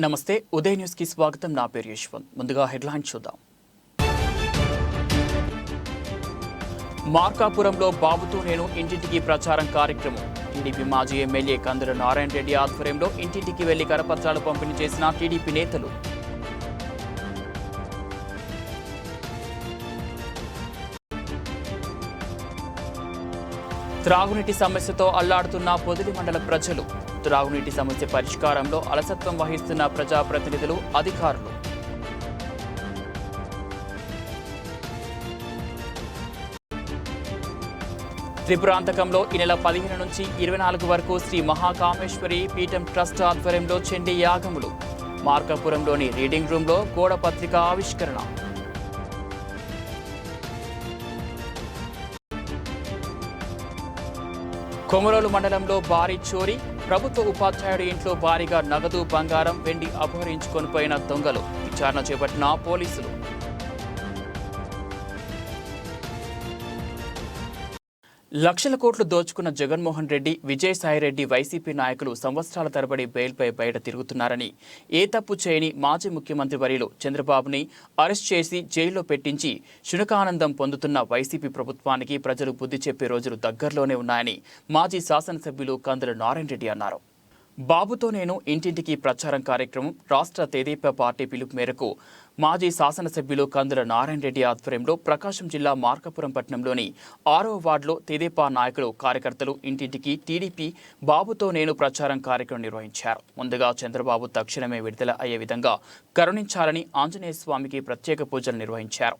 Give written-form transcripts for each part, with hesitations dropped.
నమస్తే ఉదయ్ న్యూస్ కి స్వాగతం. నా పేరు యశ్వంత్. ముందుగా హెడ్లైన్స్ చూద్దాం. మార్కాపురంలో బాబుతో నేను ఇంటింటికి ప్రచారం కార్యక్రమం. టీడీపీ మాజీ ఎమ్మెల్యే కందుల నారాయణ రెడ్డి ఆధ్వర్యంలో ఇంటింటికి వెళ్లి కరపత్రాలు పంపిణీ చేసిన టీడీపీ నేతలు. త్రాగునీటి సమస్యతో అల్లాడుతున్న పొదిలి మండల ప్రజలు. త్రాగునీటి సమస్య పరిష్కారంలో అలసత్వం వహిస్తున్న ప్రజాప్రతినిధులు, అధికారులు. త్రిపురాంతకంలో ఈ నెల 15 నుంచి 24 వరకు శ్రీ మహాకామేశ్వరి పీఠం ట్రస్ట్ ఆధ్వర్యంలో చండీ యాగములు. మార్కాపురంలోని రీడింగ్ రూమ్లో గోడ పత్రిక ఆవిష్కరణ. కొమరోలు మండలంలో భారీ చోరీ. ప్రభుత్వ ఉపాధ్యాయుడి ఇంట్లో భారీగా నగదు, బంగారం, వెండి అపహరించుకొని పోయిన దొంగలు. విచారణ చేపట్టిన పోలీసులు. లక్షల కోట్లు దోచుకున్న జగన్మోహన్ రెడ్డి, విజయసాయిరెడ్డి వైసీపీ నాయకులు సంవత్సరాల తరబడి బెయిల్పై బయట తిరుగుతున్నారని, ఏ తప్పు చేయని మాజీ ముఖ్యమంత్రి వర్యులు చంద్రబాబుని అరెస్ట్ చేసి జైల్లో పెట్టించి శునకానందం పొందుతున్న వైసీపీ ప్రభుత్వానికి ప్రజలు బుద్ధి చెప్పే రోజులు దగ్గరలోనే ఉన్నాయని మాజీ శాసనసభ్యులు కందుల నారాయణ రెడ్డి అన్నారు. బాబుతో నేను ఇంటింటికి ప్రచారం కార్యక్రమం రాష్ట్ర తెదేపా పార్టీ పిలుపు మేరకు మాజీ శాసనసభ్యులు కందుల నారాయణ రెడ్డి ఆధ్వర్యంలో ప్రకాశం జిల్లా మార్కాపురం పట్టణంలోని 6వ వార్డులో తెదేపా నాయకులు, కార్యకర్తలు ఇంటింటికి టీడీపీ బాబుతో నేను ప్రచారం కార్యక్రమం నిర్వహించారు. ముందుగా చంద్రబాబు తక్షణమే విడుదల అయ్యే విధంగా కరుణించాలని ఆంజనేయ స్వామికి ప్రత్యేక పూజలు నిర్వహించారు.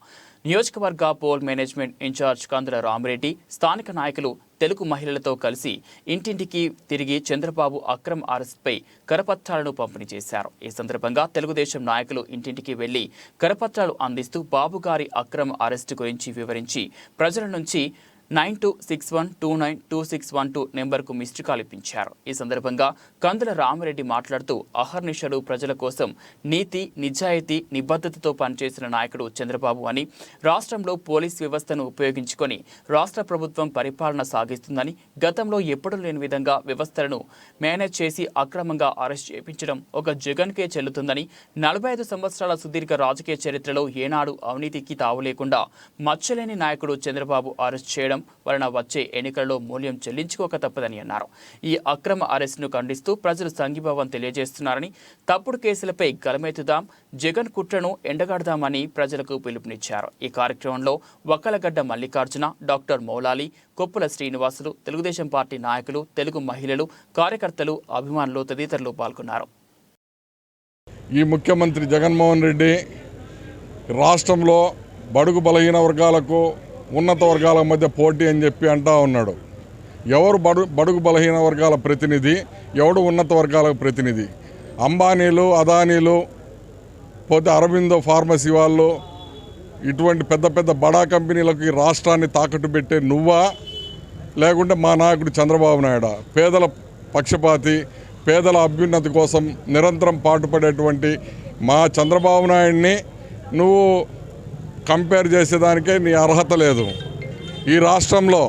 నియోజకవర్గ పోల్ మేనేజ్మెంట్ ఇన్ఛార్జ్ కందుల రామిరెడ్డి, స్థానిక నాయకులు, తెలుగు మహిళలతో కలిసి ఇంటింటికి తిరిగి చంద్రబాబు అక్రమ అరెస్ట్పై కరపత్రాలను పంపిణీ చేశారు. ఈ సందర్భంగా తెలుగుదేశం నాయకులు ఇంటింటికి వెళ్లి కరపత్రాలు అందిస్తూ బాబు గారి అక్రమ అరెస్టు గురించి వివరించి ప్రజల నుంచి 9261292612 నెంబర్కు మిస్డ్ కాల్ ఇప్పించారు. ఈ సందర్భంగా కందుల రామిరెడ్డి మాట్లాడుతూ అహర్నిశలు ప్రజల కోసం నీతి, నిజాయితీ, నిబద్ధతతో పనిచేసిన నాయకుడు చంద్రబాబు అని, రాష్ట్రంలో పోలీస్ వ్యవస్థను ఉపయోగించుకొని రాష్ట్ర ప్రభుత్వం పరిపాలన సాగిస్తుందని, గతంలో ఎప్పుడూ లేని విధంగా వ్యవస్థలను మేనేజ్ చేసి అక్రమంగా అరెస్ట్ చేయించడం ఒక జగన్కే చెల్లుతుందని, 45 సంవత్సరాల సుదీర్ఘ రాజకీయ చరిత్రలో ఏనాడు అవినీతికి తావు లేకుండా మచ్చలేని నాయకుడు చంద్రబాబు అరెస్ట్ చేయడం వలన వచ్చే ఎన్నికలలో మూల్యం చెల్లించుకోక తప్పదని అన్నారు. ఈ అక్రమ అరెస్టును ఖండిస్తూ ప్రజలు సంఘీభావం తెలియజేస్తున్నారని, తప్పుడు కేసులపై గలమెత్తుదాం, జగన్ కుట్రను ఎండగడదామని ప్రజలకు పిలుపునిచ్చారు. ఈ కార్యక్రమంలో వక్కలగడ్డ మల్లికార్జున, డాక్టర్ మౌలాలి, కొప్పుల శ్రీనివాసులు, తెలుగుదేశం పార్టీ నాయకులు, తెలుగు మహిళలు, కార్యకర్తలు, అభిమానులు తదితరులు పాల్గొన్నారు. ఈ ముఖ్యమంత్రి జగన్మోహన్ రెడ్డి రాష్ట్రంలో బడుగు బలహీన వర్గాలకు, ఉన్నత వర్గాల మధ్య పోటీ అని చెప్పి అంటా ఉన్నాడు. ఎవరు బడుగు బలహీన వర్గాల ప్రతినిధి, ఎవడు ఉన్నత వర్గాల ప్రతినిధి? అంబానీలు, అదానీలు, పోతే అరబిందో ఫార్మసీ వాళ్ళు, ఇటువంటి పెద్ద పెద్ద బడా కంపెనీలకి రాష్ట్రాన్ని తాకట్టు పెట్టే నువ్వా, లేకుంటే మా నాయకుడు చంద్రబాబు నాయుడు? పేదల పక్షపాతి, పేదల అభ్యున్నతి కోసం నిరంతరం పాటుపడేటువంటి మా చంద్రబాబు నాయుడిని నువ్వు కంపేర్ చేసేదానికే నీ అర్హత లేదు. ఈ రాష్ట్రంలో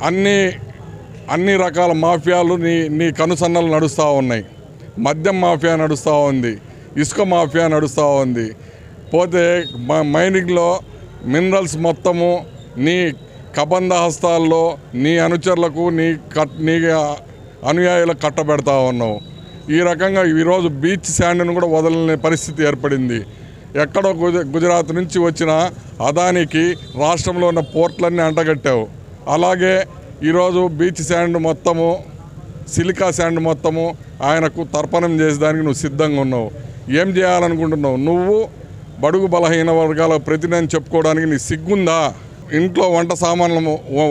అన్ని రకాల మాఫియాలు నీ కనుసన్నలు నడుస్తూ ఉన్నాయి. మద్యం మాఫియా నడుస్తూ ఉంది, ఇసుక మాఫియా నడుస్తూ ఉంది, పోతే మైనింగ్లో మినరల్స్ మొత్తము నీ కబంధ హస్తాల్లో నీ అనుచరులకు, నీ అనుయాయులకు కట్టబెడతా ఉన్నావు. ఈ రకంగా ఈరోజు బీచ్ శాండ్ను కూడా వదలనే పరిస్థితి ఏర్పడింది. ఎక్కడో గుజరాత్ నుంచి వచ్చిన అదానికి రాష్ట్రంలో ఉన్న పోర్ట్లన్నీ అంటగట్టావు. అలాగే ఈరోజు బీచ్ శాండ్ మొత్తము, సిలికా శాండ్ మొత్తము ఆయనకు తర్పణం చేసేదానికి నువ్వు సిద్ధంగా ఉన్నావు. ఏం చేయాలనుకుంటున్నావు? నువ్వు బడుగు బలహీన వర్గాల ప్రతినిధి చెప్పుకోవడానికి నీ సిగ్గుందా? ఇంట్లో వంట సామాన్లు,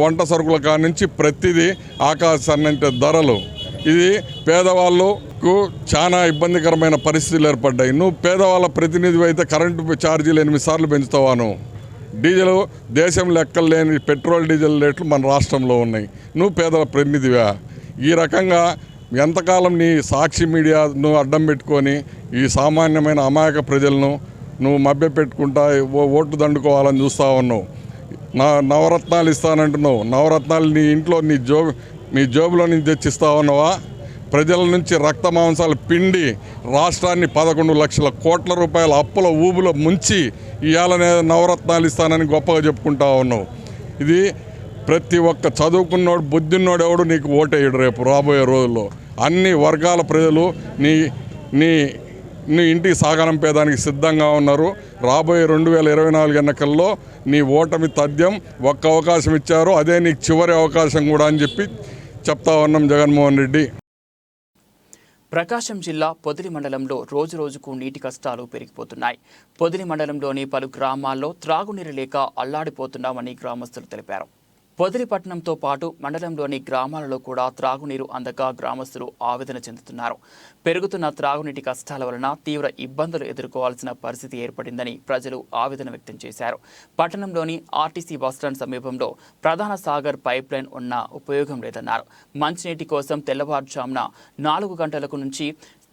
వంట సరుకుల కాడ నుంచి ప్రతిదీ ఆకాశాన్నంటే ధరలు. ఇది పేదవాళ్ళకు చాలా ఇబ్బందికరమైన పరిస్థితులు ఏర్పడ్డాయి. నువ్వు పేదవాళ్ళ ప్రతినిధి అయితే కరెంటు ఛార్జీలు 8 సార్లు పెంచుతావాను. డీజిల్ దేశం లెక్కలు లేని పెట్రోల్, డీజిల్ రేట్లు మన రాష్ట్రంలో ఉన్నాయి. నువ్వు పేదల ప్రతినిధివా? ఈ రకంగా ఎంతకాలం నీ సాక్షి మీడియా నువ్వు అడ్డం పెట్టుకొని ఈ సామాన్యమైన అమాయక ప్రజలను నువ్వు మభ్యపెట్టుకుంటా ఓట్లు దండుకోవాలని చూస్తూ ఉన్నావు. నవరత్నాలు ఇస్తానంటున్నావు. నవరత్నాలు నీ ఇంట్లో నీ జోబులో నుంచి తెచ్చిస్తా ఉన్నావా? ప్రజల నుంచి రక్త మాంసాలు పిండి రాష్ట్రాన్ని 11 లక్షల కోట్ల రూపాయల అప్పుల ఊబులో ముంచి ఇవాళ నవరత్నాలు ఇస్తానని గొప్పగా చెప్పుకుంటా ఉన్నావు. ఇది ప్రతి ఒక్క చదువుకున్నోడు బుద్ధిన్నోడు ఎవడు నీకు ఓటేయడు. రేపు రాబోయే రోజుల్లో అన్ని వర్గాల ప్రజలు నీ నీ నీ ఇంటికి సాగనంపేదానికి సిద్ధంగా ఉన్నారు. రాబోయే 2024 ఎన్నికల్లో నీ ఓటమి తథ్యం. ఒక్క అవకాశం ఇచ్చారు, అదే నీకు చివరి అవకాశం కూడా అని చెప్పి చెప్తా ఉన్నాం జగన్మోహన్ రెడ్డి. ప్రకాశం జిల్లా పొదిలి మండలంలో రోజురోజుకు నీటి కష్టాలు పెరిగిపోతున్నాయి. పొదిలి మండలంలోని పలు గ్రామాల్లో త్రాగునీరు లేక అల్లాడిపోతున్నామని గ్రామస్తులు తెలిపారు. పొదిలి పట్టణంతో పాటు మండలంలోని గ్రామాలలో కూడా త్రాగునీరు అందక గ్రామస్తులు ఆవేదన చెందుతున్నారు. పెరుగుతున్న త్రాగునీటి కష్టాల వలన తీవ్ర ఇబ్బందులు ఎదుర్కోవాల్సిన పరిస్థితి ఏర్పడిందని ప్రజలు ఆవేదన వ్యక్తం చేశారు. పట్టణంలోని ఆర్టీసీ బస్టాండ్ సమీపంలో ప్రధాన సాగర్ పైప్ లైన్ ఉన్న ఉపయోగం లేదన్నారు. మంచినీటి కోసం తెల్లవారుజామున 4 గంటలకు నుంచి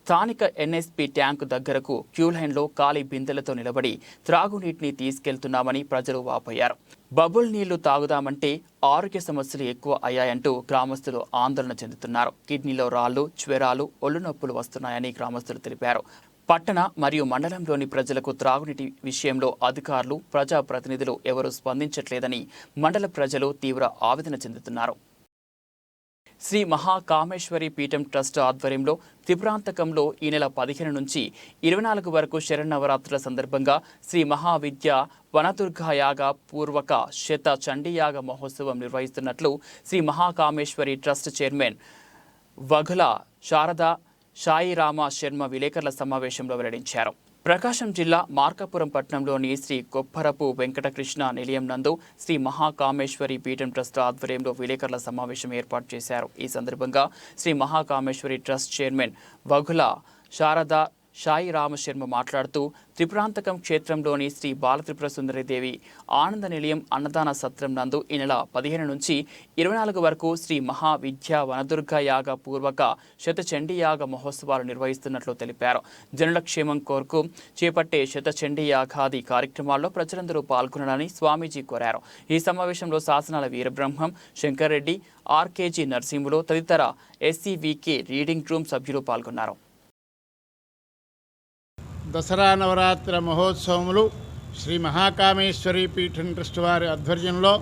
స్థానిక ఎన్ఎస్పీ ట్యాంకు దగ్గరకు క్యూ లైన్లో ఖాళీ బిందెలతో నిలబడి త్రాగునీటిని తీసుకెళ్తున్నామని ప్రజలు వాపోయారు. బబుల్ నీళ్లు తాగుదామంటే ఆరోగ్య సమస్యలు ఎక్కువ అయ్యాయంటూ గ్రామస్తులు ఆందోళన చెందుతున్నారు. కిడ్నీలో రాళ్లు, జ్వరాలు, ఒళ్ళు నొప్పులు వస్తున్నాయని గ్రామస్తులు తెలిపారు. పట్టణ మరియు మండలంలోని ప్రజలకు త్రాగునీటి విషయంలో అధికారులు, ప్రజాప్రతినిధులు ఎవరూ స్పందించట్లేదని మండల ప్రజలు తీవ్ర ఆవేదన చెందుతున్నారు. శ్రీ మహాకామేశ్వరి పీఠం ట్రస్ట్ ఆధ్వర్యంలో త్రిపురాంతకంలో ఈ నెల 15 నుంచి 24 వరకు శరన్నవరాత్రుల సందర్భంగా శ్రీ మహావిద్య వనదుర్గా యాగ పూర్వక శత చండీయాగ మహోత్సవం నిర్వహిస్తున్నట్లు శ్రీ మహాకామేశ్వరి ట్రస్ట్ చైర్మన్ వఘుల శారద సాయిరామ శర్మ విలేకరుల సమావేశంలో వెల్లడించారు. ప్రకాశం జిల్లా మార్కాపురం పట్టణంలోని శ్రీ కొప్పరపు వెంకటకృష్ణ నిలయం నందు శ్రీ మహాకామేశ్వరి పీఠం ట్రస్ట్ ఆధ్వర్యంలో విలేకరుల సమావేశం ఏర్పాటు చేశారు. ఈ సందర్భంగా శ్రీ మహాకామేశ్వరి ట్రస్ట్ చైర్మన్ వఘుల శారద సాయి రామశర్మ మాట్లాడుతూ త్రిపురాంతకం క్షేత్రంలోని శ్రీ బాలత్రిపుర సుందరీదేవి ఆనంద నిలయం అన్నదాన సత్రం నందు ఈ నెల 15 నుంచి 24 వరకు శ్రీ మహావిద్యా వనదుర్గా యాగ పూర్వక శతచండీ యాగ మహోత్సవాలు నిర్వహిస్తున్నట్లు తెలిపారు. జనుల క్షేమం కోరుకు చేపట్టే శతచండీ యాగాది కార్యక్రమాల్లో ప్రజలందరూ పాల్గొనాలని స్వామీజీ కోరారు. ఈ సమావేశంలో శాసనాల వీరబ్రహ్మం, శంకర్ రెడ్డి, ఆర్కేజీ నరసింహులు తదితర ఎస్సీవీకే రీడింగ్ రూమ్ సభ్యులు పాల్గొన్నారు. దసరా నవరాత్ర మహోత్సవములు శ్రీ మహాకామేశ్వరి పీఠం ట్రస్ట్ వారి ఆధ్వర్యంలో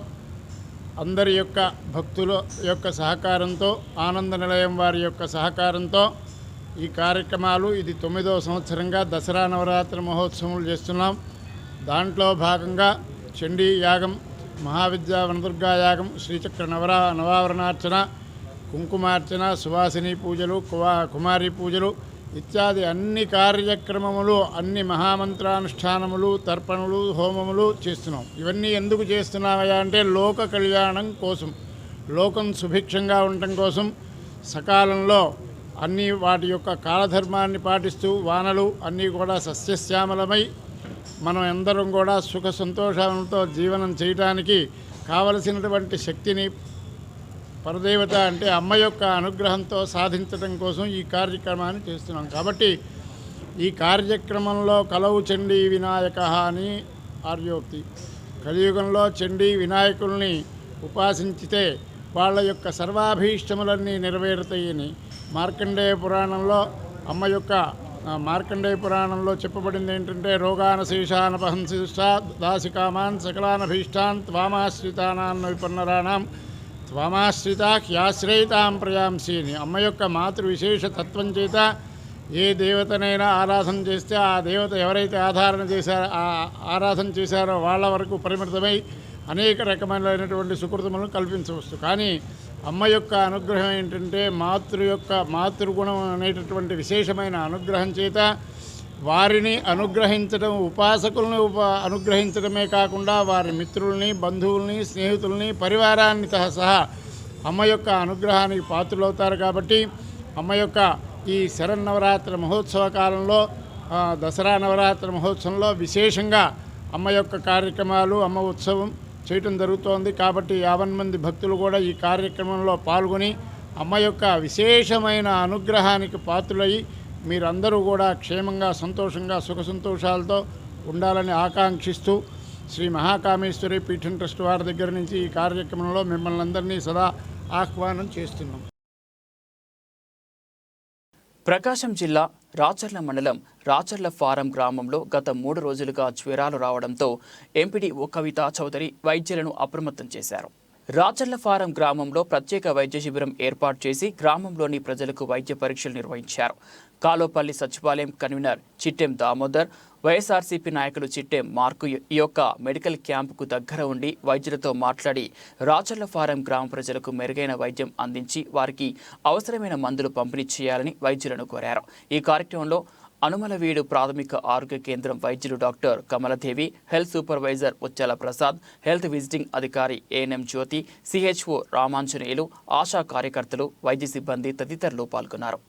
అందరి యొక్క భక్తుల యొక్క సహకారంతో, ఆనంద నిలయం వారి యొక్క సహకారంతో ఈ కార్యక్రమాలు ఇది 9వ సంవత్సరంగా దసరా నవరాత్రి మహోత్సవములు చేస్తున్నాం. దాంట్లో భాగంగా చండీ యాగం, మహావిద్యా వనదుర్గా యాగం, శ్రీచక్ర నవావరణార్చన, కుంకుమార్చన, సువాసిని పూజలు, కుమారి పూజలు ఇత్యాది అన్ని కార్యక్రమములు, అన్ని మహామంత్రానుష్ఠానములు, తర్పణులు, హోమములు చేస్తున్నాం. ఇవన్నీ ఎందుకు చేస్తున్నామయ్యా అంటే లోక కళ్యాణం కోసం, లోకం సుభిక్షంగా ఉండటం కోసం సకాలంలో అన్నీ వాటి యొక్క కాలధర్మాన్ని పాటిస్తూ వానలు అన్నీ కూడా సస్యశ్యామలమై మనం అందరం కూడా సుఖ సంతోషాలతో జీవనం చేయడానికి కావలసినటువంటి శక్తిని పరదేవత అంటే అమ్మ యొక్క అనుగ్రహంతో సాధించడం కోసం ఈ కార్యక్రమాన్ని చేస్తున్నాం. కాబట్టి ఈ కార్యక్రమంలో కలవు చండీ వినాయక అని ఆర్యోక్తి. కలియుగంలో చండీ వినాయకుల్ని ఉపాసించితే వాళ్ళ యొక్క సర్వాభీష్టములన్నీ నెరవేరుతాయని మార్కండేయ పురాణంలో మార్కండేయ పురాణంలో చెప్పబడింది ఏంటంటే రోగానశేషానపహంసిష్టా దాసికామాన్ సకలానభీష్టాన్ త్వామాశ్రితానాన్ విపన్నరాణం త్వమాశ్రితా హ్యాశ్రయితాం ప్రయాంసిని. అమ్మ యొక్క మాతృ విశేష తత్వం చేత ఏ దేవతనైనా ఆరాధన చేస్తే ఆ దేవత ఎవరైతే ఆరాధన చేశారో వాళ్ళ వరకు పరిమితమై అనేక రకమైనటువంటి సుకృతములను కల్పించవచ్చు. కానీ అమ్మ యొక్క అనుగ్రహం ఏంటంటే మాతృగుణం అనేటటువంటి విశేషమైన అనుగ్రహం చేత వారిని అనుగ్రహించడం, ఉపాసకులను అనుగ్రహించడమే కాకుండా వారి మిత్రుల్ని, బంధువుల్ని, స్నేహితుల్ని, పరివారాన్ని సహా అమ్మ యొక్క అనుగ్రహానికి పాత్రులవుతారు. కాబట్టి అమ్మ యొక్క ఈ శరన్నవరాత్రి మహోత్సవ కాలంలో, దసరా నవరాత్రి మహోత్సవంలో విశేషంగా అమ్మ యొక్క కార్యక్రమాలు, అమ్మ ఉత్సవం చేయటం జరుగుతోంది. కాబట్టి 50 మంది భక్తులు కూడా ఈ కార్యక్రమంలో పాల్గొని అమ్మ యొక్క విశేషమైన అనుగ్రహానికి పాత్రులయ్యి మీరందరూ కూడా క్షేమంగా, సంతోషంగా, సుఖ సంతోషాలతో ఉండాలని ఆకాంక్షిస్తూ శ్రీ మహాకామేశ్వరి పీఠం ట్రస్ట్ వారి దగ్గర నుంచి ఈ కార్యక్రమంలో మిమ్మల్ని అందరినీ సదా ఆహ్వానం చేస్తున్నాం. ప్రకాశం జిల్లా రాచర్ల మండలం రాచర్ల ఫారం గ్రామంలో గత 3 రోజులుగా జ్వరాలు రావడంతో ఎంపీడీఓ కవితా చౌదరి వైద్యులను అప్రమత్తం చేశారు. రాచర్ల ఫారం గ్రామంలో ప్రత్యేక వైద్య శిబిరం ఏర్పాటు చేసి గ్రామంలోని ప్రజలకు వైద్య పరీక్షలు నిర్వహించారు. కాలోపల్లి సచివాలయం కన్వీనర్ చిట్టెం దామోదర్, వైఎస్ఆర్సీపీ నాయకులు చిట్టెం మార్కు ఈ యొక్క మెడికల్ క్యాంపుకు దగ్గర ఉండి వైద్యులతో మాట్లాడి రాచర్ల ఫారం గ్రామ ప్రజలకు మెరుగైన వైద్యం అందించి వారికి అవసరమైన మందులు పంపిణీ చేయాలని వైద్యులను కోరారు. ఈ కార్యక్రమంలో అనుమలవీడు ప్రాథమిక ఆరోగ్య కేంద్రం వైద్యులు doctor Kamaladevi, health supervisor Ucchala Prasad, health visiting అధికారి ఏఎన్ఎం జ్యోతి, సిహెచ్ఓ రామాంజనేయులు, ఆశా కార్యకర్తలు, వైద్య సిబ్బంది తదితరులు పాల్గొన్నారు.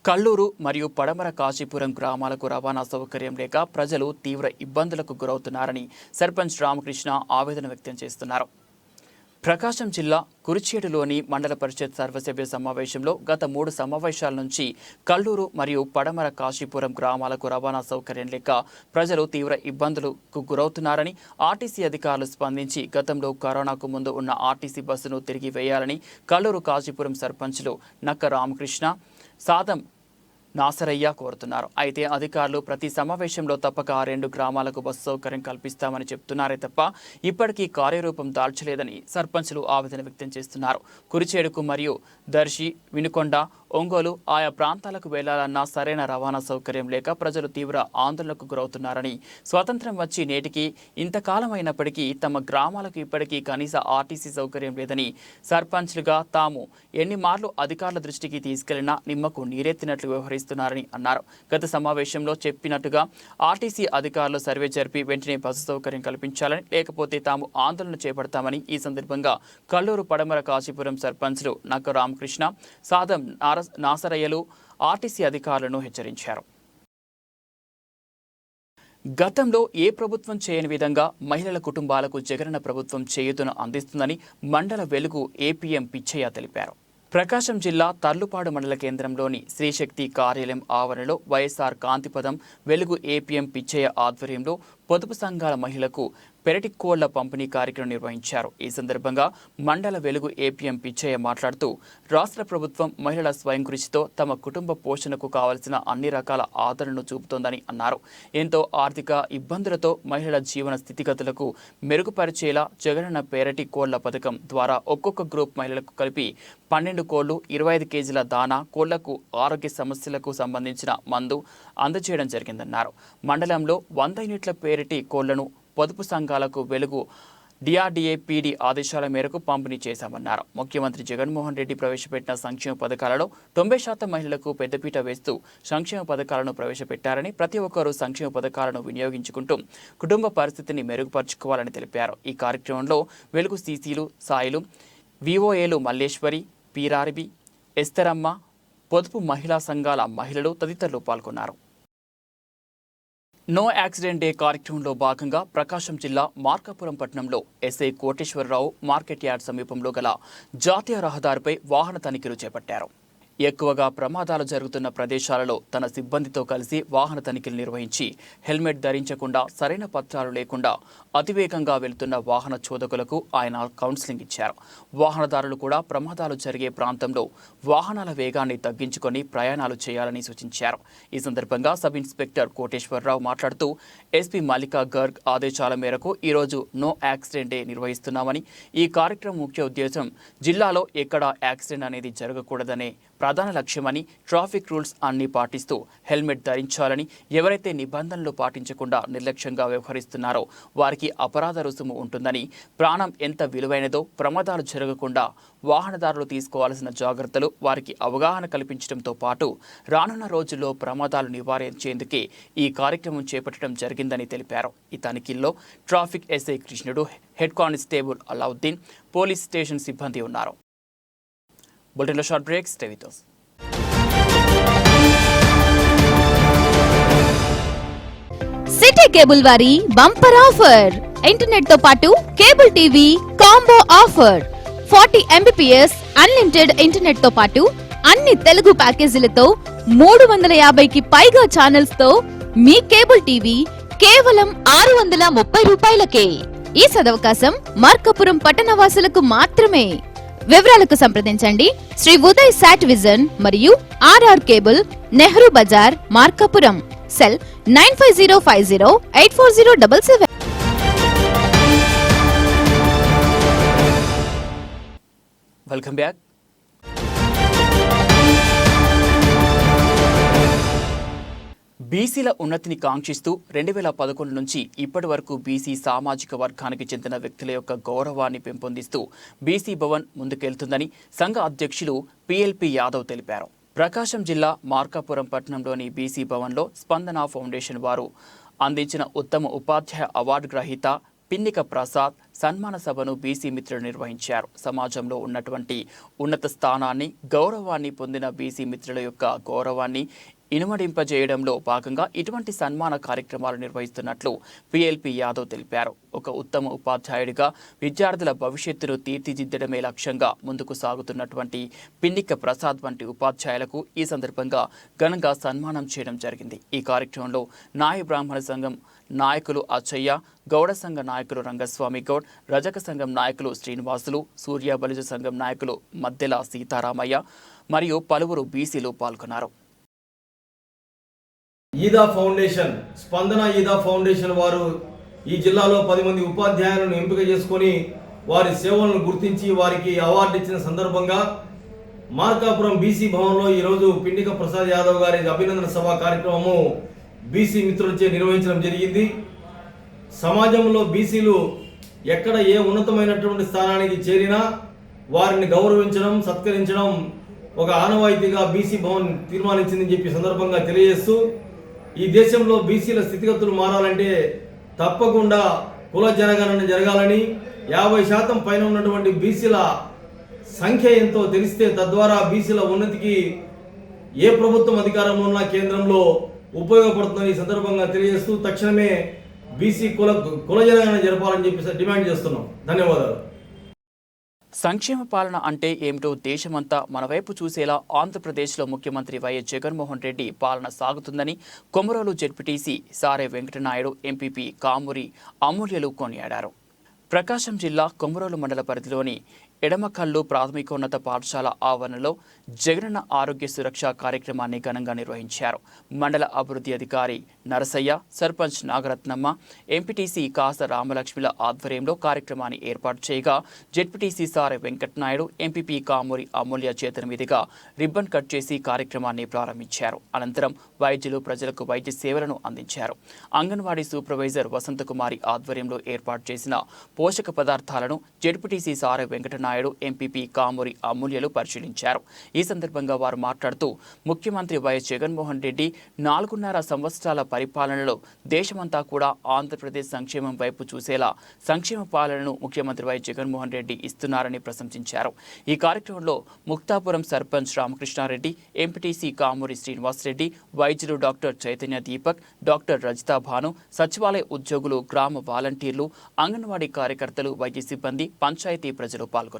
కల్లూరు మరియు పడమర కాశీపురం గ్రామాలకు రవాణా సౌకర్యం లేక ప్రజలు తీవ్ర ఇబ్బందులకు గురవుతున్నారని సర్పంచ్ రామకృష్ణ ఆవేదన వ్యక్తం చేస్తున్నారు. ప్రకాశం జిల్లా కురిచేడులోని మండల పరిషత్ సర్వసభ్య సమావేశంలో గత 3 సమావేశాల నుంచి కల్లూరు మరియు పడమర కాశీపురం గ్రామాలకు రవాణా సౌకర్యం లేక ప్రజలు తీవ్ర ఇబ్బందులకు గురవుతున్నారని ఆర్టీసీ అధికారులు స్పందించి గతంలో కరోనాకు ముందు ఉన్న ఆర్టీసీ బస్సును తిరిగి వేయాలని కల్లూరు కాశీపురం సర్పంచ్లు నక్క రామకృష్ణ, సాదం నాసరయ్య కోరుతున్నారు. అయితే అధికారులు ప్రతి సమావేశంలో తప్పక 2 గ్రామాలకు బస్సు సౌకర్యం కల్పిస్తామని చెప్తున్నారే తప్ప ఇప్పటికీ కార్యరూపం దాల్చలేదని సర్పంచ్లు ఆవేదన వ్యక్తం చేస్తున్నారు. కురిచేడుకు మరియు దర్శి, వినుకొండ, ఒంగోలు ఆయా ప్రాంతాలకు వెళ్లాలన్నా సరైన రవాణా సౌకర్యం లేక ప్రజలు తీవ్ర ఆందోళనకు గురవుతున్నారని, స్వాతంత్ర్యం వచ్చి నేటికి ఇంతకాలం అయినప్పటికీ తమ గ్రామాలకు ఇప్పటికీ కనీస ఆర్టీసీ సౌకర్యం లేదని సర్పంచ్లుగా తాము ఎన్ని మార్లు అధికారుల దృష్టికి తీసుకెళ్లినా నిమ్మకు నీరెత్తినట్లు వ్యవహరిస్తున్నారని అన్నారు. గత సమావేశంలో చెప్పినట్టుగా ఆర్టీసీ అధికారులు సర్వే జరిపి వెంటనే బస్సు సౌకర్యం కల్పించాలని, లేకపోతే తాము ఆందోళన చేపడతామని ఈ సందర్భంగా కల్లూరు పడమర కాశీపురం సర్పంచ్లు నక్క రామకృష్ణ, సాదం నాసరయ్యలు ఆర్టీసీ అధికారులను హెచ్చరించారు. గతంలో ఏ ప్రభుత్వం చేయని విధంగా మహిళల కుటుంబాలకు జగనన్న ప్రభుత్వం చేయూతను అందిస్తుందని మండల వెలుగు ఏపీఎం పిచ్చయ్య తెలిపారు. ప్రకాశం జిల్లా తర్లుపాడు మండల కేంద్రంలోని శ్రీశక్తి కార్యాలయం ఆవరణలో వైఎస్ఆర్ కాంతిపదం వెలుగు ఏపీఎం పిచ్చయ్య ఆధ్వర్యంలో పొదుపు సంఘాల మహిళలకు పెరటి కోళ్ల పంపిణీ కార్యక్రమం నిర్వహించారు. ఈ సందర్భంగా మండల వెలుగు ఏపీఎం పిచ్చయ్య మాట్లాడుతూ రాష్ట్ర ప్రభుత్వం మహిళల స్వయం కృషితో తమ కుటుంబ పోషణకు కావలసిన అన్ని రకాల ఆదరణను చూపుతోందని అన్నారు. ఎంతో ఆర్థిక ఇబ్బందులతో మహిళల జీవన స్థితిగతులకు మెరుగుపరిచేలా జగనన్న పెరటి కోళ్ల పథకం ద్వారా ఒక్కొక్క గ్రూప్ మహిళలకు కలిపి 12 కోళ్లు, 25 కేజీల దానా, కోళ్లకు ఆరోగ్య సమస్యలకు సంబంధించిన మందు అందజేయడం జరిగిందన్నారు. మండలంలో 100 యూనిట్ల పెరటి కోళ్లను పొదుపు సంఘాలకు వెలుగు డిఆర్డీఏ పీడీ ఆదేశాల మేరకు పంపిణీ చేశామన్నారు. ముఖ్యమంత్రి జగన్మోహన్ రెడ్డి ప్రవేశపెట్టిన సంక్షేమ పథకాలలో 90% మహిళలకు పెద్దపీట వేస్తూ సంక్షేమ పథకాలను ప్రవేశపెట్టారని, ప్రతి ఒక్కరూ సంక్షేమ పథకాలను వినియోగించుకుంటూ కుటుంబ పరిస్థితిని మెరుగుపరుచుకోవాలని తెలిపారు. ఈ కార్యక్రమంలో వెలుగు సీసీలు, సాయిలు, విఓఏలు మల్లేశ్వరి, పీరారిబి, ఎస్తరమ్మ, పొదుపు మహిళా సంఘాల మహిళలు తదితరులు పాల్గొన్నారు. నో యాక్సిడెంట్ డే కార్యక్రమంలో భాగంగా ప్రకాశం జిల్లా మార్కాపురం పట్టణంలో ఎస్ఐ కోటేశ్వరరావు మార్కెట్ యార్డ్ సమీపంలో గల జాతీయ రహదారిపై వాహన తనిఖీలు చేపట్టారు. ఎక్కువగా ప్రమాదాలు జరుగుతున్న ప్రదేశాలలో తన సిబ్బందితో కలిసి వాహన తనిఖీలు నిర్వహించి హెల్మెట్ ధరించకుండా, సరైన పత్రాలు లేకుండా అతివేగంగా వెళ్తున్న వాహన చోదకులకు ఆయన కౌన్సిలింగ్ ఇచ్చారు. వాహనదారులు కూడా ప్రమాదాలు జరిగే ప్రాంతంలో వాహనాల వేగాన్ని తగ్గించుకొని ప్రయాణాలు చేయాలని సూచించారు. ఈ సందర్భంగా సబ్ ఇన్స్పెక్టర్ కోటేశ్వరరావు మాట్లాడుతూ ఎస్పీ మల్లికా గర్గ్ ఆదేశాల మేరకు ఈరోజు నో యాక్సిడెంట్ డే నిర్వహిస్తున్నామని, ఈ కార్యక్రమం ముఖ్య ఉద్దేశం జిల్లాలో ఎక్కడా యాక్సిడెంట్ అనేది జరగకూడదనే ప్రధాన లక్ష్యమని, ట్రాఫిక్ రూల్స్ అన్ని పాటిస్తూ హెల్మెట్ ధరించాలని, ఎవరైతే నిబంధనలు పాటించకుండా నిర్లక్ష్యంగా వ్యవహరిస్తున్నారో వారికి అపరాధ రుసుము ఉంటుందని, ప్రాణం ఎంత విలువైనదో ప్రమాదాలు జరగకుండా వాహనదారులు తీసుకోవాల్సిన జాగ్రత్తలు వారికి అవగాహన కల్పించడంతో పాటు రానున్న రోజుల్లో ప్రమాదాలు నివారించేందుకే ఈ కార్యక్రమం చేపట్టడం జరిగిందని తెలిపారు. ఈ తనిఖీల్లో ట్రాఫిక్ ఎస్ఐ కృష్ణుడు, head constable Alauddin, police station సిబ్బంది ఉన్నారు. బులెటిన్లో short break, stay with us. City cable వారి బంపర్ ఆఫర్, ఇంటర్నెట్ తో పాటు cable TV combo offer. 40 Mbps unlimited internet తో పాటు అన్ని తెలుగు ప్యాకేజీలతో 350కి పైగా ఛానల్స్ తో మీ కేబుల్ టీవీ కేవలం 630 రూపాయలకే. ఈ సదవకాశం మార్కాపురం పట్టణవాసులకు మాత్రమే. వివరాలకు సంప్రదించండి శ్రీ ఉదయ్ సాట్ విజన్ మరియు RR cable, Nehru Bazar, Markapuram. Cell 9505084077. Welcome back. బీసీల ఉన్నతిని కాంక్షిస్తూ 2011 నుంచి ఇప్పటి వరకు బీసీ సామాజిక వర్గానికి చెందిన వ్యక్తుల యొక్క గౌరవాన్ని పెంపొందిస్తూ బీసీ భవన్ ముందుకెళ్తుందని సంఘ అధ్యక్షులు పిఎల్పి యాదవ్ తెలిపారు. ప్రకాశం జిల్లా మార్కాపురం పట్టణంలోని బీసీ భవన్లో స్పందన ఫౌండేషన్ వారు అందించిన ఉత్తమ ఉపాధ్యాయ అవార్డు గ్రహీత పిన్నిక ప్రసాద్ సన్మాన సభను బీసీ మిత్రులు నిర్వహించారు. సమాజంలో ఉన్నటువంటి ఉన్నత స్థానాన్ని, గౌరవాన్ని పొందిన బీసీ మిత్రుల యొక్క గౌరవాన్ని ఇనుమడింపజేయడంలో భాగంగా ఇటువంటి సన్మాన కార్యక్రమాలు నిర్వహిస్తున్నట్లు పిఎల్పి యాదవ్ తెలిపారు. ఒక ఉత్తమ ఉపాధ్యాయుడిగా విద్యార్థుల భవిష్యత్తును తీర్చిదిద్దడమే లక్ష్యంగా ముందుకు సాగుతున్నటువంటి పిన్నిక ప్రసాద్ వంటి ఉపాధ్యాయులకు ఈ సందర్భంగా ఘనంగా సన్మానం చేయడం జరిగింది. ఈ కార్యక్రమంలో నాయ బ్రాహ్మణ సంఘం నాయకులు అచ్చయ్య, గౌడ సంఘ నాయకులు రంగస్వామి గౌడ్, రజక సంఘం నాయకులు శ్రీనివాసులు, సూర్య బలిజ సంఘం నాయకులు మద్దెల సీతారామయ్య మరియు పలువురు బీసీలు పాల్గొన్నారు. ఈదా ఫౌండేషన్, స్పందన ఈదా ఫౌండేషన్ వారు ఈ జిల్లాలో 10 మంది ఉపాధ్యాయులను ఎంపిక చేసుకొని వారి సేవలను గుర్తించి వారికి అవార్డు ఇచ్చిన సందర్భంగా మార్కాపురం బీసీ భవన్లో ఈరోజు పిన్నిక ప్రసాద్ యాదవ్ గారి అభినందన సభ కార్యక్రమము బీసీ మిత్రులచే నిర్వహించడం జరిగింది. సమాజంలో బీసీలు ఎక్కడ ఏ ఉన్నతమైనటువంటి స్థానానికి చేరినా వారిని గౌరవించడం, సత్కరించడం ఒక ఆనవాయితీగా బీసీ భవన్ తీర్మానించిందని చెప్పి సందర్భంగా తెలియజేస్తూ, ఈ దేశంలో బీసీల స్థితిగతులు మారాలంటే తప్పకుండా కుల జనగణన జరగాలని, 50% పైన ఉన్నటువంటి బీసీల సంఖ్య ఎంతో తెలిస్తే తద్వారా బీసీల ఉన్నతికి ఏ ప్రభుత్వం అధికారంలో ఉన్న కేంద్రంలో ఉపయోగపడుతుందని ఈ సందర్భంగా తెలియజేస్తూ తక్షణమే బీసీ కుల జనగణన జరపాలని చెప్పి డిమాండ్ చేస్తున్నాం. ధన్యవాదాలు. సంక్షేమ పాలన అంటే ఏమిటో దేశమంతా మన వైపు చూసేలా ఆంధ్రప్రదేశ్లో ముఖ్యమంత్రి వైఎస్ జగన్మోహన్ రెడ్డి పాలన సాగుతుందని కొమరోలు జెడ్పీటీసీ సారే వెంకటనాయుడు, ఎంపీపీ కామూరి అమూల్యలు కొనియాడారు. ప్రకాశం జిల్లా కొమరోలు మండల పరిధిలోని ఎడమకల్లు ప్రాథమికోన్నత పాఠశాల ఆవరణలో జగనన్న ఆరోగ్య సురక్ష కార్యక్రమాన్ని ఘనంగా నిర్వహించారు. మండల అభివృద్ధి అధికారి నరసయ్య, సర్పంచ్ నాగరత్నమ్మ, ఎంపీటీసీ కాస రామలక్ష్మిల ఆధ్వర్యంలో కార్యక్రమాన్ని ఏర్పాటు చేయగా జెడ్పీటీసీ సారే వెంకటనాయుడు, ఎంపీపీ కామూరి అమూల్య చేతుల మీదుగా రిబ్బన్ కట్ చేసి కార్యక్రమాన్ని ప్రారంభించారు. అనంతరం వైద్యులు ప్రజలకు వైద్య సేవలను అందించారు. అంగన్వాడీ సూపర్వైజర్ వసంతకుమారి ఆధ్వర్యంలో ఏర్పాటు చేసిన పోషక పదార్థాలను జెడ్పీటీసీ సారే వెంకటనాయుడు, ఎంపీపీ కామూరి అమూల్యలు పరిశీలించారు. ఈ సందర్భంగా వారు మాట్లాడుతూ, ముఖ్యమంత్రి వైఎస్ జగన్మోహన్ రెడ్డి 4.5 సంవత్సరాల పరిపాలనలో దేశమంతా కూడా ఆంధ్రప్రదేశ్ సంక్షేమం వైపు చూసేలా సంక్షేమ పాలనను ముఖ్యమంత్రి వైఎస్ జగన్మోహన్ రెడ్డి ఇస్తున్నారని ప్రశంసించారు. ఈ కార్యక్రమంలో ముక్తాపురం సర్పంచ్ రామకృష్ణారెడ్డి, ఎంపీటీసీ కామూరి శ్రీనివాసరెడ్డి, వైద్యులు డాక్టర్ చైతన్య దీపక్, డాక్టర్ రజితా భాను, సచివాలయ ఉద్యోగులు, గ్రామ వాలంటీర్లు, అంగన్వాడీ కార్యకర్తలు, వైద్య సిబ్బంది, పంచాయతీ ప్రజలు పాల్గొన్నారు.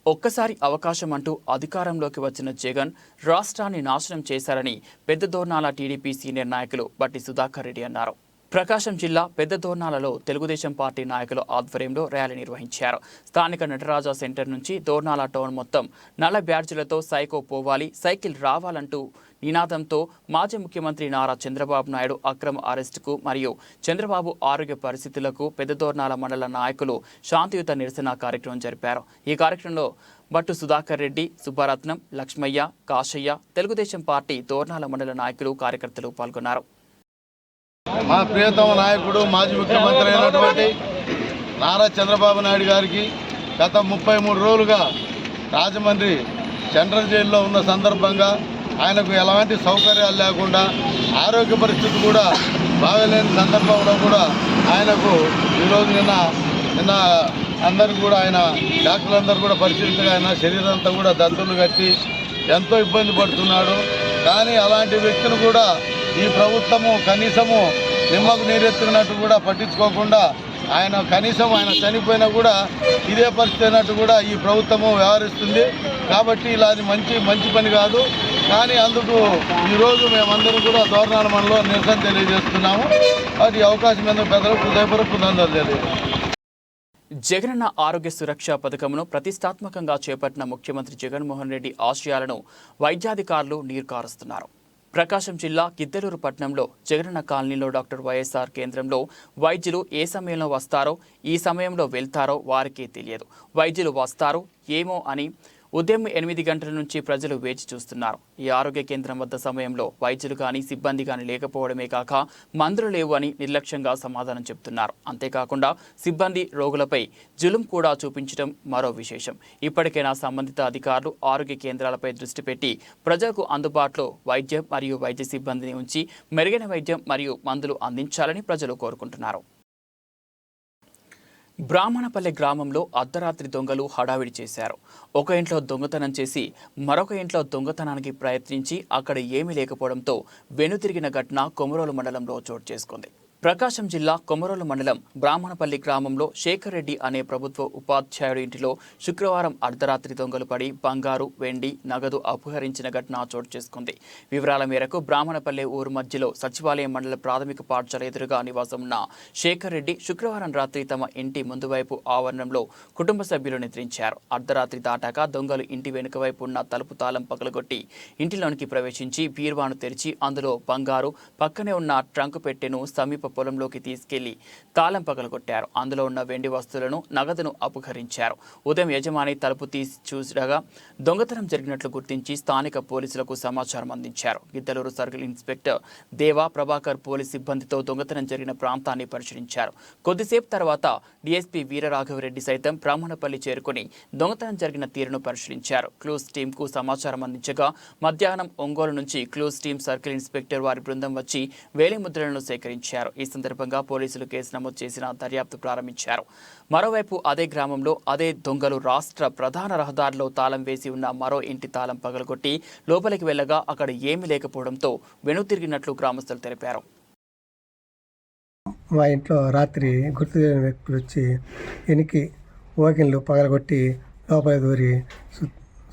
ఒక్కసారి అవకాశం అంటూ అధికారంలోకి వచ్చిన జగన్ రాష్ట్రాన్ని నాశనం చేశారని పెద్దదోర్నాల టీడీపీ సీనియర్ నాయకులు బట్టి సుధాకర్ రెడ్డి అన్నారు. ప్రకాశం జిల్లా పెద్దదోర్నాలలో తెలుగుదేశం పార్టీ నాయకుల ఆధ్వర్యంలో ర్యాలీ నిర్వహించారు. స్థానిక నటరాజా సెంటర్ నుంచి దోర్నాల టౌన్ మొత్తం నల్ల బ్యాడ్జీలతో సైకో పోవాలి, సైకిల్ రావాలంటూ నినాదంతో మాజీ ముఖ్యమంత్రి నారా చంద్రబాబు నాయుడు అక్రమ అరెస్టుకు మరియు చంద్రబాబు ఆరోగ్య పరిస్థితులకు పెద్దదోర్నాల మండల నాయకులు శాంతియుత నిరసన కార్యక్రమం జరిపారు. ఈ కార్యక్రమంలో బట్టు సుధాకర్ రెడ్డి, సుబ్బరత్నం, లక్ష్మయ్య, కాశయ్య, తెలుగుదేశం పార్టీ దోర్నాల మండల నాయకులు, కార్యకర్తలు పాల్గొన్నారు. మా ప్రియతమ నాయకుడు మాజీ ముఖ్యమంత్రి అయినటువంటి నారా చంద్రబాబు నాయుడు గారికి గత 33 రోజులుగా రాజమండ్రి సెంట్రల్ జైల్లో ఉన్న సందర్భంగా ఆయనకు ఎలాంటి సౌకర్యాలు లేకుండా, ఆరోగ్య పరిస్థితి కూడా బాగలేని సందర్భంలో కూడా ఆయనకు ఈరోజు నిన్న అందరూ కూడా ఆయన డాక్టర్లందరూ కూడా పరిశీలించగా ఆయన శరీరం అంతా కూడా దంతులు కట్టి ఎంతో ఇబ్బంది పడుతున్నాడు. కానీ అలాంటి వ్యక్తిని కూడా ఈ ప్రభుత్వము కనీసము నిమ్మకు నీరెత్తుకున్నట్టు కూడా పట్టించుకోకుండా ఆయన కనీసం ఆయన చనిపోయినా కూడా ఇదే పరిస్థితి అయినట్టు కూడా ఈ ప్రభుత్వము వ్యవహరిస్తుంది. కాబట్టి ఇలా అది మంచి పని కాదు. కానీ అందుకు ఈరోజు మేమందరం కూడా దోర్నాల మండలంలో నిరసన తెలియజేస్తున్నాము. అది అవకాశం ఎందుకు పెద్దలకు హృదయపూర్వక ధన్యవాదాలు తెలియజేస్తున్నాము. జగనన్న ఆరోగ్య సురక్ష పథకంను ప్రతిష్టాత్మకంగా చేపట్టిన ముఖ్యమంత్రి జగన్మోహన్ రెడ్డి ఆశయాలను వైద్యాధికారులు నీరుకారుస్తున్నారు. ప్రకాశం జిల్లా గిద్దలూరు పట్టణంలో జగనన్న కాలనీలో డాక్టర్ వైఎస్ఆర్ కేంద్రంలో వైద్యులు ఏ సమయంలో వస్తారో, ఈ సమయంలో వెళ్తారో వారికే తెలియదు. వైద్యులు వస్తారో ఏమో అని ఉదయం 8 గంటల నుంచి ప్రజలు వేచి చూస్తున్నారు. ఈ ఆరోగ్య కేంద్రం వద్ద సమయంలో వైద్యులు కానీ సిబ్బంది కానీ లేకపోవడమే కాక మందులు లేవు అని నిర్లక్ష్యంగా సమాధానం చెబుతున్నారు. అంతేకాకుండా సిబ్బంది రోగులపై జులుం కూడా చూపించడం మరో విశేషం. ఇప్పటికైనా సంబంధిత అధికారులు ఆరోగ్య కేంద్రాలపై దృష్టి పెట్టి ప్రజలకు అందుబాటులో వైద్యం మరియు వైద్య సిబ్బందిని ఉంచి మెరుగైన వైద్యం మరియు మందులు అందించాలని ప్రజలు కోరుకుంటున్నారు. బ్రాహ్మణపల్లె గ్రామంలో అర్ధరాత్రి దొంగలు హడావిడి చేశారు. ఒక ఇంట్లో దొంగతనం చేసి మరొక ఇంట్లో దొంగతనానికి ప్రయత్నించి అక్కడ ఏమీ లేకపోవడంతో వెనుతిరిగిన ఘటన కొమరోలు మండలంలో చోటు చేసుకుంది. ప్రకాశం జిల్లా కొమరోలు మండలం బ్రాహ్మణపల్లి గ్రామంలో శేఖర్ రెడ్డి అనే ప్రభుత్వ ఉపాధ్యాయుడి ఇంటిలో శుక్రవారం అర్ధరాత్రి దొంగలు పడి బంగారు, వెండి, నగదు అపహరించిన ఘటన చోటు చేసుకుంది. వివరాల మేరకు బ్రాహ్మణపల్లి ఊరు మధ్యలో సచివాలయం మండల ప్రాథమిక పాఠశాల ఎదురుగా నివాసం ఉన్న శేఖర్ రెడ్డి శుక్రవారం రాత్రి తమ ఇంటి ముందువైపు ఆవరణంలో కుటుంబ సభ్యులు నిద్రించారు. అర్ధరాత్రి దాటాక దొంగలు ఇంటి వెనుక వైపు ఉన్న తలుపు తాళం పగలగొట్టి ఇంటిలోనికి ప్రవేశించి బీరువాను తెరిచి అందులో బంగారు, పక్కనే ఉన్న ట్రంక్ పెట్టెను సమీప పొలంలోకి తీసుకెళ్లి తాళం పగలగొట్టారు. అందులో ఉన్న వెండి వస్తువులను, నగదును అపహరించారు. ఉదయం యజమాని తలుపు తీసి చూడగా దొంగతనం జరిగినట్లు గుర్తించి స్థానిక పోలీసులకు సమాచారం అందించారు. గిద్దలూరు సర్కిల్ ఇన్స్పెక్టర్ దేవా ప్రభాకర్ పోలీస్ సిబ్బందితో దొంగతనం జరిగిన ప్రాంతాన్ని పరిశీలించారు. కొద్దిసేపు తర్వాత డీఎస్పీ వీరరాఘవరెడ్డి సైతం బ్రాహ్మణపల్లి చేరుకుని దొంగతనం జరిగిన తీరును పరిశీలించారు. క్లూస్ టీంకు సమాచారం అందించగా మధ్యాహ్నం ఒంగోలు నుంచి క్లూస్ టీం సర్కిల్ ఇన్స్పెక్టర్ వారి బృందం వచ్చి వేలిముద్రలను సేకరించారు. ఈ సందర్భంగా పోలీసులు కేసు నమోదు చేసిన దర్యాప్తు ప్రారంభించారు. మరోవైపు అదే గ్రామంలో అదే దొంగలు రాష్ట్ర ప్రధాన రహదారిలో తాళం వేసి ఉన్న మరో ఇంటి తాళం పగలగొట్టి లోపలికి వెళ్లగా అక్కడ ఏమీ లేకపోవడంతో వెనుతిరిగినట్లు గ్రామస్తులు తెలిపారు. మా ఇంట్లో రాత్రి గుర్తు తెలియని వ్యక్తులు వచ్చి వెనక్కి ఓకిన్లు పగలగొట్టి లోపల దూరి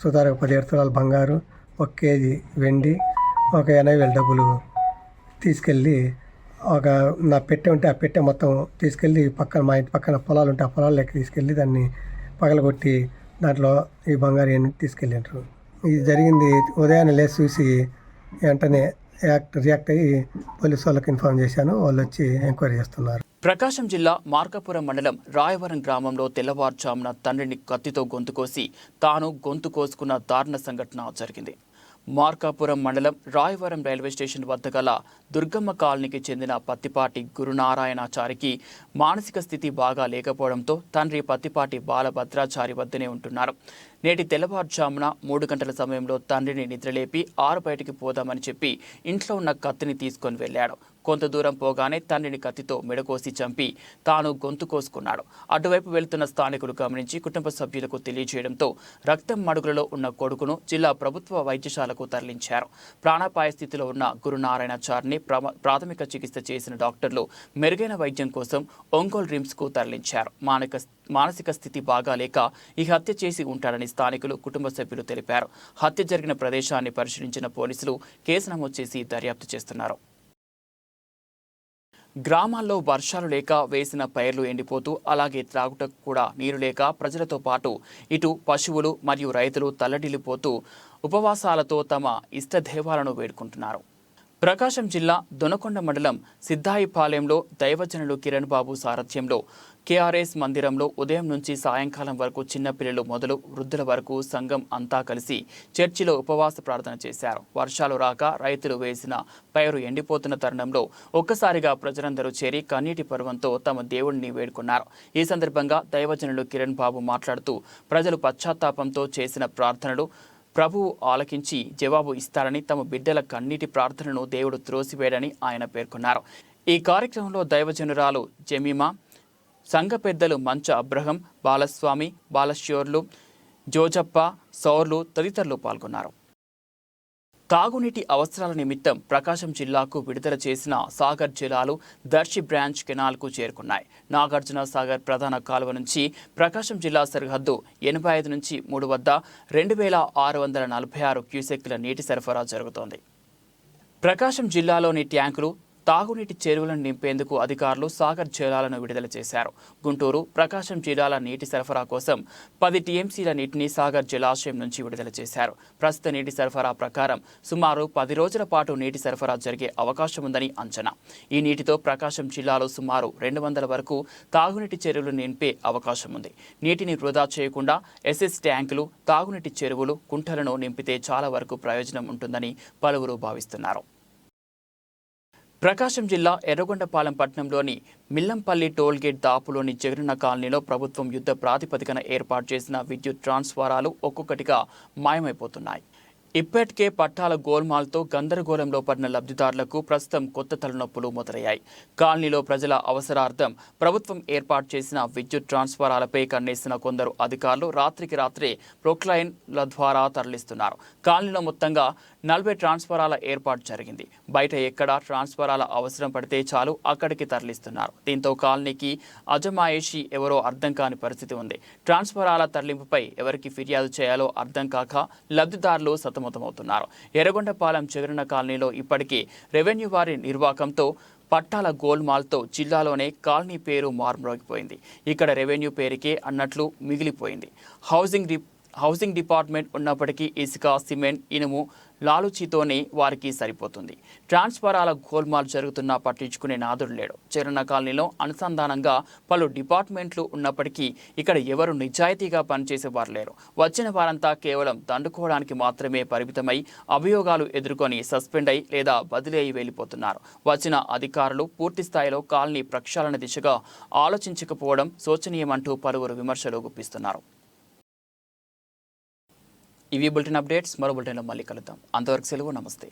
సుతారకు 17 తులాల బంగారు, 1 కేజీ వెండి, ఒక 80,000 డబ్బులు తీసుకెళ్ళి నా పెట్టె ఉంటే ఆ పెట్టె మొత్తం తీసుకెళ్ళి మా ఇంటి పక్కన పొలాలు ఉంటే ఆ పొలాల్లోకి తీసుకెళ్ళి దాన్ని పగలగొట్టి దాంట్లో ఈ బంగారు ఇవన్నీ తీసుకెళ్ళింటారు. ఇది జరిగింది ఉదయాన్నే లేచి చూసి వెంటనే రియాక్ట్ అయ్యి పోలీసు వాళ్ళకి ఇన్ఫార్మ్ చేశాను. వాళ్ళు వచ్చి ఎంక్వైరీ చేస్తున్నారు. ప్రకాశం జిల్లా మార్కాపురం మండలం రాయవరం గ్రామంలో తెల్లవారుజామున తండ్రిని కత్తితో గొంతు కోసి తాను గొంతు కోసుకున్న దారుణ సంఘటన జరిగింది. మార్కాపురం మండలం రాయవరం రైల్వే స్టేషన్ వద్ద గల దుర్గమ్మ కాలనీకి చెందిన పత్తిపాటి గురునారాయణాచారికి మానసిక స్థితి బాగా లేకపోవడంతో తండ్రి పత్తిపాటి బాలభద్రాచారి వద్దనే ఉంటున్నారు. నేటి తెల్లవారుజామున 3 గంటల సమయంలో తండ్రిని నిద్రలేపి 6 బయటికి పోదామని చెప్పి ఇంట్లో ఉన్న కత్తిని తీసుకొని వెళ్ళాడు. కొంత దూరం పోగానే తండ్రిని కత్తితో మెడకోసి చంపి తాను గొంతు కోసుకున్నాడు. అటువైపు వెళ్తున్న స్థానికులు గమనించి కుటుంబ సభ్యులకు తెలియజేయడంతో రక్తం మడుగులలో ఉన్న కొడుకును జిల్లా ప్రభుత్వ వైద్యశాలకు తరలించారు. ప్రాణాపాయ స్థితిలో ఉన్న గురునారాయణాచారిని ప్రాథమిక చికిత్స చేసిన డాక్టర్లు మెరుగైన వైద్యం కోసం ఒంగోలు రిమ్స్కు తరలించారు. మానసిక స్థితి బాగాలేక ఈ హత్య చేసి ఉంటాడని స్థానికులు, కుటుంబ సభ్యులు తెలిపారు. హత్య జరిగిన ప్రదేశాన్ని పరిశీలించిన పోలీసులు కేసు నమోదు చేసి దర్యాప్తు చేస్తున్నారు. గ్రామాల్లో వర్షాలు లేక వేసిన పైర్లు ఎండిపోతూ అలాగే త్రాగుటకు కూడా నీరు లేక ప్రజలతో పాటు ఇటు పశువులు మరియు రైతులు తల్లడిల్లిపోతూ ఉపవాసాలతో తమ ఇష్టదేవాలను వేడుకుంటున్నారు. ప్రకాశం జిల్లా దొనకొండ మండలం సిద్ధాయిపాలెంలో దైవజనులు కిరణ్ బాబు సారథ్యంలో కేఆర్ఎస్ మందిరంలో ఉదయం నుంచి సాయంకాలం వరకు చిన్నపిల్లలు మొదలు వృద్ధుల వరకు సంఘం అంతా కలిసి చర్చిలో ఉపవాస ప్రార్థన చేశారు. వర్షాలు రాక రైతులు వేసిన పైరు ఎండిపోతున్న తరుణంలో ఒక్కసారిగా ప్రజలందరూ చేరి కన్నీటి పర్వంతో తమ దేవుడిని వేడుకున్నారు. ఈ సందర్భంగా దైవజనులు కిరణ్ బాబు మాట్లాడుతూ ప్రజలు పశ్చాత్తాపంతో చేసిన ప్రార్థనలు ప్రభువు ఆలకించి జవాబు ఇస్తారని, తమ బిడ్డల కన్నీటి ప్రార్థనను దేవుడు త్రోసివేయడని ఆయన పేర్కొన్నారు. ఈ కార్యక్రమంలో దైవజనురాలు జమీమా, సంఘ పెద్దలు మంచ అబ్రహం, బాలస్వామి, బాలశ్యోర్లు, జోజప్ప, సౌర్లు తదితరులు పాల్గొన్నారు. తాగునీటి అవసరాల నిమిత్తం ప్రకాశం జిల్లాకు విడుదల చేసిన సాగర్ జలాలు దర్శి బ్రాంచ్ కెనాల్కు చేరుకున్నాయి. నాగార్జున సాగర్ ప్రధాన కాలువ నుంచి ప్రకాశం జిల్లా సరిహద్దు 85 నుంచి 3 వద్ద 2646 క్యూసెక్కుల నీటి సరఫరా జరుగుతోంది. ప్రకాశం జిల్లాలోని ట్యాంకులు తాగునీటి చెరువులను నింపేందుకు అధికారులు సాగర్ జలాలను విడుదల చేశారు. గుంటూరు, ప్రకాశం జిల్లాల నీటి సరఫరా కోసం 10 టీఎంసీల నీటిని సాగర్ జలాశయం నుంచి విడుదల చేశారు. ప్రస్తుత నీటి సరఫరా ప్రకారం సుమారు 10 రోజుల పాటు నీటి సరఫరా జరిగే అవకాశం ఉందని అంచనా. ఈ నీటితో ప్రకాశం జిల్లాలో సుమారు 200 వరకు తాగునీటి చెరువులు నింపే అవకాశం ఉంది. నీటిని వృధా చేయకుండా ఎస్ఎస్ ట్యాంకులు, తాగునీటి చెరువులు, కుంటలను నింపితే చాలా వరకు ప్రయోజనం ఉంటుందని పలువురు భావిస్తున్నారు. ప్రకాశం జిల్లా ఎర్రగొండపాలెం పట్టణంలోని మిల్లంపల్లి టోల్గేట్ దాపులోని జగనన్న కాలనీలో ప్రభుత్వం యుద్ధ ప్రాతిపదికన ఏర్పాటు చేసిన విద్యుత్ ట్రాన్స్ఫారాలు ఒక్కొక్కటిగా మాయమైపోతున్నాయి. ఇప్పటికే పట్టాల గోల్మాల్తో గందరగోళంలో పడిన లబ్ధిదారులకు ప్రస్తుతం కొత్త తలనొప్పులు మొదలయ్యాయి. కాలనీలో ప్రజల అవసరార్థం ప్రభుత్వం ఏర్పాటు చేసిన విద్యుత్ ట్రాన్స్ఫారాలపై కన్నేసిన కొందరు అధికారులు రాత్రికి రాత్రే ప్రొక్లైన్ల ద్వారా తరలిస్తున్నారు. కాలనీలో మొత్తంగా 40 ట్రాన్స్ఫారాల ఏర్పాటు జరిగింది. బయట ఎక్కడ ట్రాన్స్ఫారాల అవసరం పడితే చాలు అక్కడికి తరలిస్తున్నారు. దీంతో కాలనీకి అజమాయిషీ ఎవరో అర్థం కాని పరిస్థితి ఉంది. ట్రాన్స్ఫారాల తరలింపుపై ఎవరికి ఫిర్యాదు చేయాలో అర్థం కాక లబ్ధిదారులు సతమతమవుతున్నారు. ఎర్రగొండపాలెం జగనన్న కాలనీలో ఇప్పటికీ రెవెన్యూ వారి నిర్వాకంతో పట్టాల గోల్మాల్తో జిల్లాలోనే కాలనీ పేరు మారుమ్రోగిపోయింది. ఇక్కడ రెవెన్యూ పేరుకే అన్నట్లు మిగిలిపోయింది. హౌసింగ్ డిపార్ట్మెంట్ ఉన్నప్పటికీ ఇసుక, సిమెంట్, ఇనుము లాలుచీతోనే వారికి సరిపోతుంది. ట్రాన్స్ఫారాల గోల్మాల్ జరుగుతున్నా పట్టించుకునే నాదుడు లేడు. జగనన్న కాలనీలో అనుసంధానంగా పలు డిపార్ట్మెంట్లు ఉన్నప్పటికీ ఇక్కడ ఎవరు నిజాయితీగా పనిచేసేవారు లేరు. వచ్చిన వారంతా కేవలం దండుకోవడానికి మాత్రమే పరిమితమై అభియోగాలు ఎదుర్కొని సస్పెండ్ అయి లేదా బదిలీ అయి వెళ్ళిపోతున్నారు. వచ్చిన అధికారులు పూర్తి స్థాయిలో కాలనీ ప్రక్షాళన దిశగా ఆలోచించకపోవడం శోచనీయమంటూ పలువురు విమర్శలు గుప్పిస్తున్నారు. ఇవి బులెటిన్ అప్డేట్స్. మరో బులెటిన్లో మళ్ళీ కలుద్దాం. అంతవరకు సెలవు. నమస్తే.